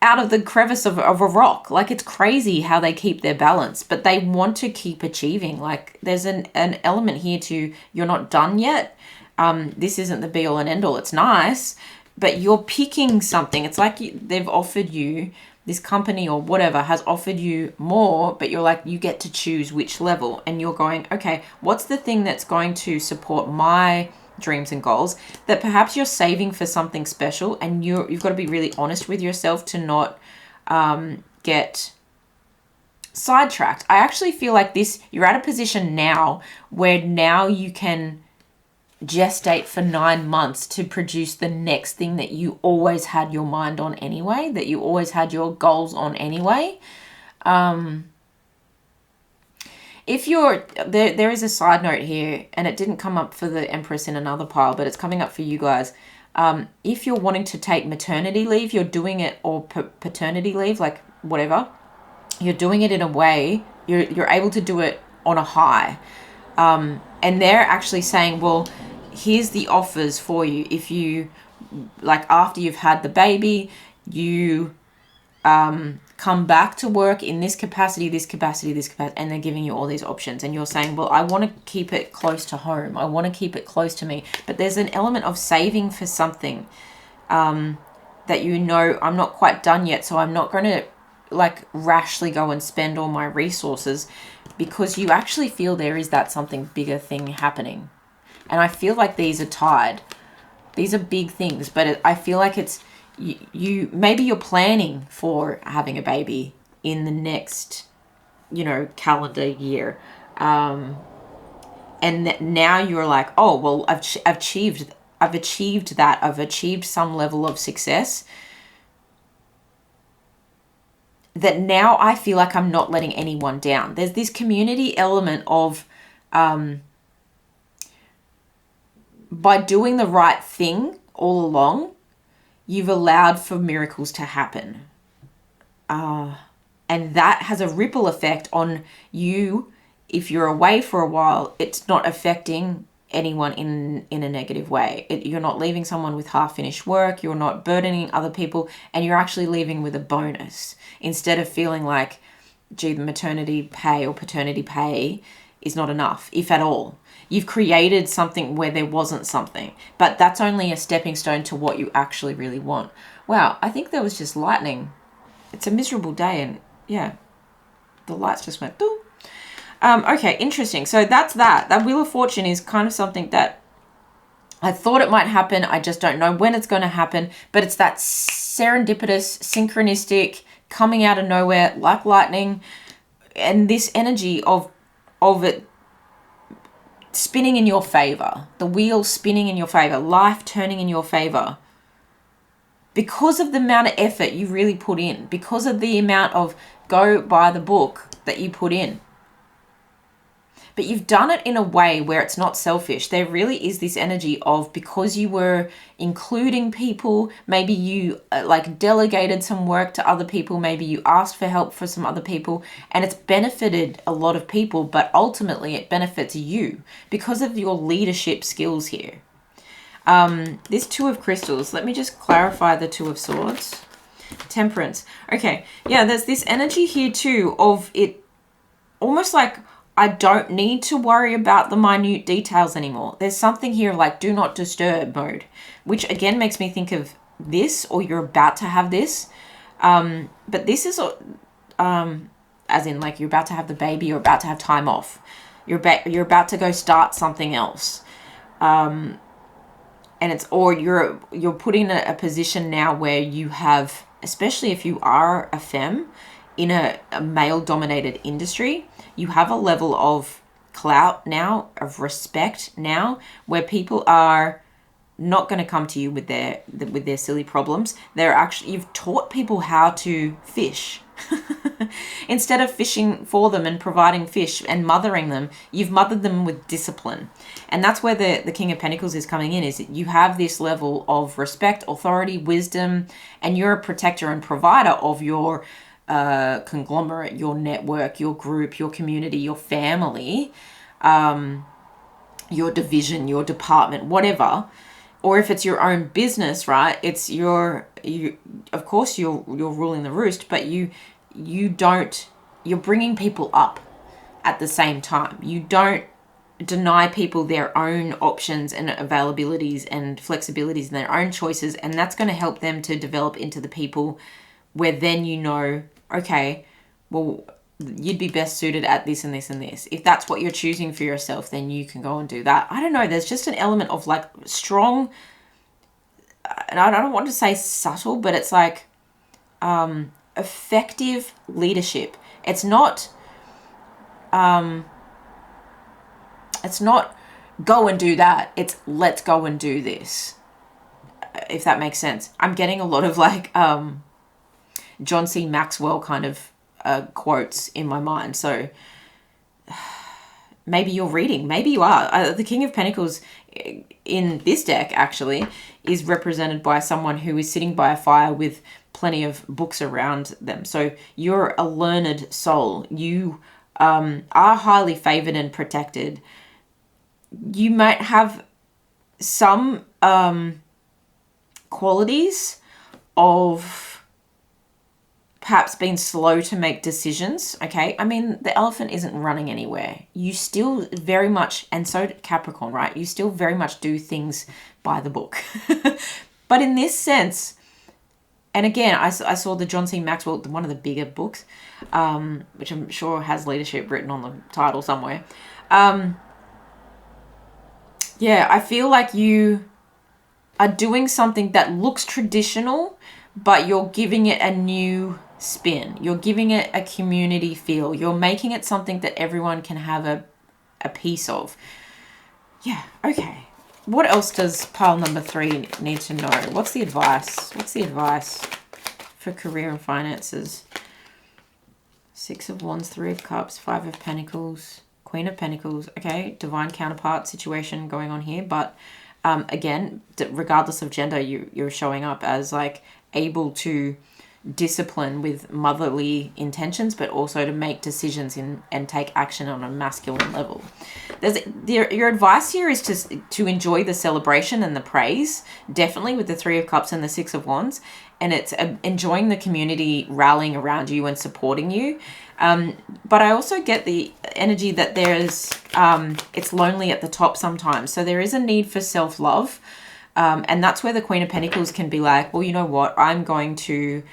out of the crevice of a rock. Like, it's crazy how they keep their balance, but they want to keep achieving. Like, there's an element here to, you're not done yet. This isn't the be all and end all. It's nice, but you're picking something. It's like they've offered you, this company or whatever has offered you more, but you're like, you get to choose which level. And you're going, okay, what's the thing that's going to support my dreams and goals, that perhaps you're saving for something special, and you've got to be really honest with yourself to not get sidetracked. I actually feel like you're at a position now where now you can gestate for 9 months to produce the next thing that you always had your mind on anyway, that you always had your goals on anyway. If you're, there is a side note here, and it didn't come up for the Empress in another pile, but it's coming up for you guys. If you're wanting to take maternity leave, you're doing it, or paternity leave, like whatever, you're doing it in a way, you're able to do it on a high. And they're actually saying, well, here's the offers for you. If you, like, after you've had the baby, you come back to work in this capacity, and they're giving you all these options, and you're saying, well, I want to keep it close to home. I want to keep it close to me. But there's an element of saving for something that, you know, I'm not quite done yet, so I'm not going to like rashly go and spend all my resources, because you actually feel there is that something bigger thing happening. And I feel like these are tied. These are big things, but I feel like it's, you maybe you're planning for having a baby in the next, you know, calendar year. And now you're like, oh, well, I've achieved that. I've achieved some level of success, that now I feel like I'm not letting anyone down. There's this community element of, by doing the right thing all along, you've allowed for miracles to happen. And that has a ripple effect on you. If you're away for a while, it's not affecting anyone in a negative way. You're not leaving someone with half-finished work. You're not burdening other people, and you're actually leaving with a bonus instead of feeling like, gee, the maternity pay or paternity pay is not enough, if at all. You've created something where there wasn't something, but that's only a stepping stone to what you actually really want. Wow, I think there was just lightning. It's a miserable day, and yeah, the lights just went boom. Okay, interesting. So that's that. That Wheel of Fortune is kind of something that I thought it might happen. I just don't know when it's going to happen, but it's that serendipitous, synchronistic, coming out of nowhere like lightning, and this energy of it spinning in your favor, the wheel spinning in your favor, life turning in your favor, because of the amount of effort you really put in, because of the amount of go by the book that you put in. But you've done it in a way where it's not selfish. There really is this energy of, because you were including people, maybe you like delegated some work to other people, maybe you asked for help for some other people, and it's benefited a lot of people, but ultimately it benefits you because of your leadership skills here. This Two of Crystals, let me just clarify the Two of Swords. Temperance. Okay, yeah, there's this energy here too of it almost like, I don't need to worry about the minute details anymore. There's something here like do not disturb mode, which again makes me think of this, or you're about to have this. But this is, as in like you're about to have the baby, you're about to have time off. You're about to go start something else. And it's, or you're put in a position now where you have, especially if you are a femme in a male-dominated industry, you have a level of clout now, of respect now, where people are not going to come to you with their silly problems. They're actually, you've taught people how to fish. Instead of fishing for them and providing fish and mothering them, you've mothered them with discipline. And that's where the King of Pentacles is coming in, is that you have this level of respect, authority, wisdom, and you're a protector and provider of your conglomerate, your network, your group, your community, your family, your division, your department, whatever. Or if it's your own business, right? It's of course you're ruling the roost, but you're bringing people up at the same time. You don't deny people their own options and availabilities and flexibilities and their own choices, and that's going to help them to develop into the people where then you know, okay, well, you'd be best suited at this and this and this. If that's what you're choosing for yourself, then you can go and do that. I don't know. There's just an element of like strong, and I don't want to say subtle, but it's like effective leadership. It's not go and do that. It's let's go and do this. If that makes sense. I'm getting a lot of like John C. Maxwell kind of quotes in my mind. So maybe you're reading, maybe you are. The King of Pentacles in this deck actually is represented by someone who is sitting by a fire with plenty of books around them. So you're a learned soul. You are highly favored and protected. You might have some qualities of perhaps being slow to make decisions, okay? I mean, the elephant isn't running anywhere. You still very much, and so Capricorn, right? You still very much do things by the book. But in this sense, and again, I saw the John C. Maxwell, one of the bigger books, which I'm sure has leadership written on the title somewhere. Yeah, I feel like you are doing something that looks traditional, but you're giving it a new spin. You're giving it a community feel. You're making it something that everyone can have a piece of. Yeah, okay. What else does pile number 3 need to know? What's the advice? What's the advice for career and finances? 6 of Wands, 3 of Cups, 5 of Pentacles, Queen of Pentacles. Okay, divine counterpart situation going on here. But again, regardless of gender, you're showing up as like able to discipline with motherly intentions, but also to make decisions and take action on a masculine level. Your advice here is to enjoy the celebration and the praise, definitely with the Three of Cups and the Six of Wands, and it's enjoying the community rallying around you and supporting you. But I also get the energy that there's it's lonely at the top sometimes, so there is a need for self-love, and that's where the Queen of Pentacles can be like, well, you know what, I'm going to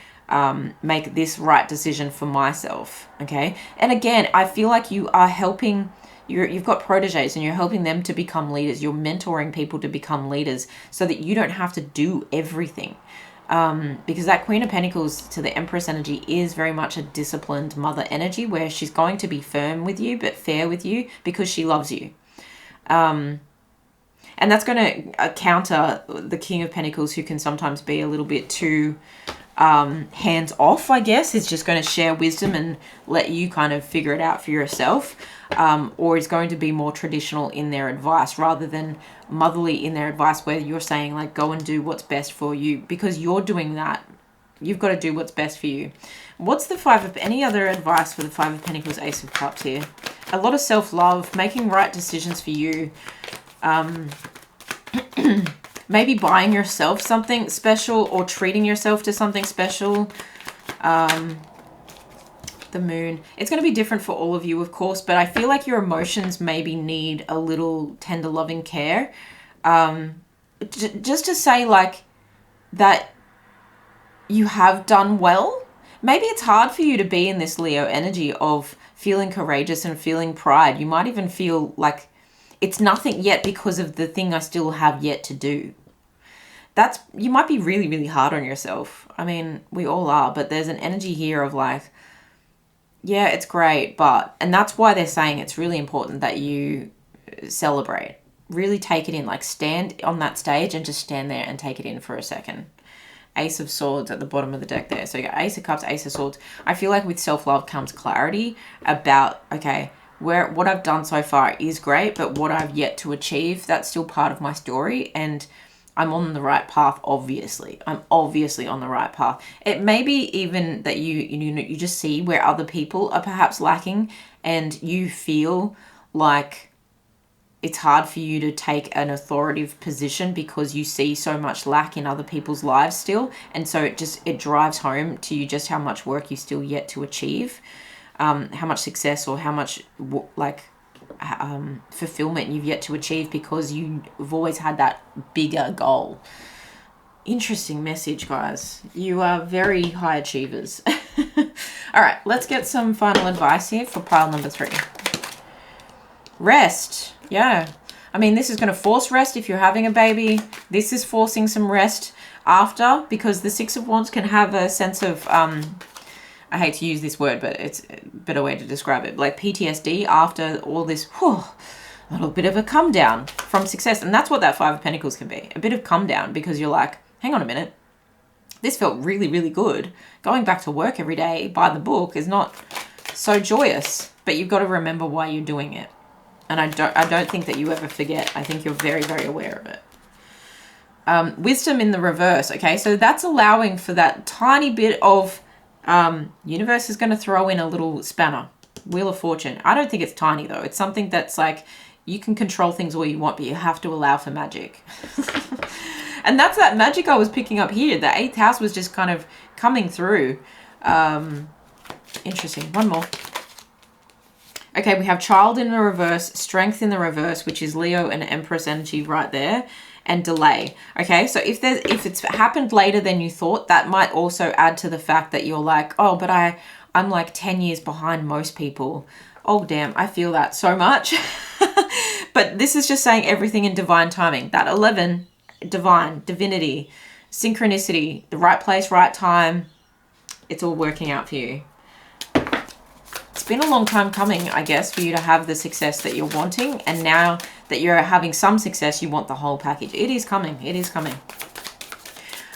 make this right decision for myself. Okay, and again, I feel like you are helping. You've got proteges and you're helping them to become leaders. You're mentoring people to become leaders so that you don't have to do everything. Because that Queen of Pentacles to the Empress energy is very much a disciplined mother energy, where she's going to be firm with you but fair with you because she loves you. And that's going to counter the King of Pentacles, who can sometimes be a little bit too hands off, I guess. Is just going to share wisdom and let you kind of figure it out for yourself, or is going to be more traditional in their advice rather than motherly in their advice, where you're saying like, go and do what's best for you, because you're doing that. You've got to do what's best for you. What's the any other advice for the Five of Pentacles, Ace of Cups here? A lot of self-love, making right decisions for you. Maybe buying yourself something special or treating yourself to something special. The Moon. It's going to be different for all of you, of course, but I feel like your emotions maybe need a little tender loving care. Just to say like that you have done well. Maybe it's hard for you to be in this Leo energy of feeling courageous and feeling pride. You might even feel like it's nothing yet because of the thing I still have yet to do. You might be really, really hard on yourself. I mean, we all are, but there's an energy here of like, yeah, it's great, but, and that's why they're saying it's really important that you celebrate. Really take it in, like stand on that stage and just stand there and take it in for a second. Ace of Swords at the bottom of the deck there. So you got Ace of Cups, Ace of Swords. I feel like with self-love comes clarity about, okay, what I've done so far is great, but what I've yet to achieve, that's still part of my story, and I'm on the right path, obviously. I'm obviously on the right path. It may be even that you just see where other people are perhaps lacking, and you feel like it's hard for you to take an authoritative position because you see so much lack in other people's lives still, and so it drives home to you just how much work you still yet to achieve. How much success or how much fulfillment you've yet to achieve because you've always had that bigger goal. Interesting message, guys. You are very high achievers. All right, let's get some final advice here for pile number 3. Rest. Yeah. I mean, this is going to force rest if you're having a baby. This is forcing some rest after, because the Six of Wands can have a sense of I hate to use this word, but it's a better way to describe it. Like PTSD after all this, a little bit of a come down from success. And that's what that Five of Pentacles can be. A bit of come down, because you're like, hang on a minute. This felt really, really good. Going back to work every day by the book is not so joyous, but you've got to remember why you're doing it. And I don't think that you ever forget. I think you're very, very aware of it. Wisdom in the reverse. Okay, so that's allowing for that tiny bit of universe is going to throw in a little spanner. Wheel of Fortune. I don't think it's tiny though. It's something that's like, you can control things all you want, but you have to allow for magic. And that's that magic I was picking up here. The 8th house was just kind of coming through. Interesting. One more. Okay, we have Child in the reverse, Strength in the reverse, which is Leo and Empress energy right there, and delay. Okay, so if it's happened later than you thought, that might also add to the fact that you're like, oh, but I'm like 10 years behind most people. Oh, damn, I feel that so much. But this is just saying everything in divine timing. That 11, divine, divinity, synchronicity, the right place, right time. It's all working out for you. It's been a long time coming, I guess, for you to have the success that you're wanting. And now that you're having some success, you want the whole package. It is coming. It is coming.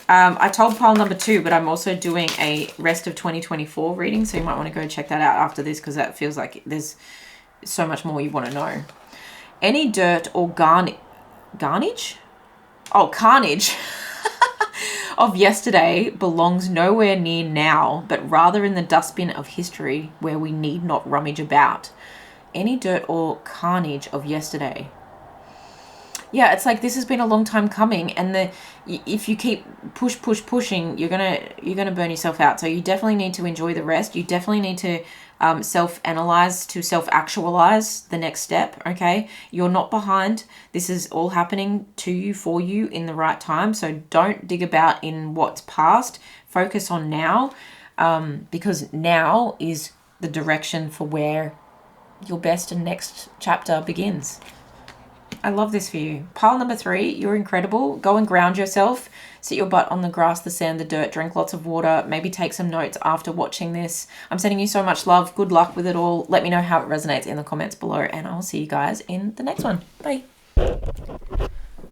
I told pile number 2, but I'm also doing a rest of 2024 reading. So you might want to go check that out after this, because that feels like there's so much more you want to know. Any dirt or carnage? Oh, carnage. of yesterday belongs nowhere near now, but rather in the dustbin of history where we need not rummage about. Any dirt or carnage of yesterday. Yeah, it's like this has been a long time coming, and if you keep pushing, you're gonna burn yourself out. So you definitely need to enjoy the rest. You definitely need to self-analyze, to self-actualize the next step. Okay, you're not behind. This is all happening to you, for you, in the right time. So don't dig about in what's past. Focus on now, because now is the direction for where your best and next chapter begins. I love this for you. Pile number 3, you're incredible. Go and ground yourself. Sit your butt on the grass, the sand, the dirt. Drink lots of water. Maybe take some notes after watching this. I'm sending you so much love. Good luck with it all. Let me know how it resonates in the comments below, and I'll see you guys in the next one. Bye.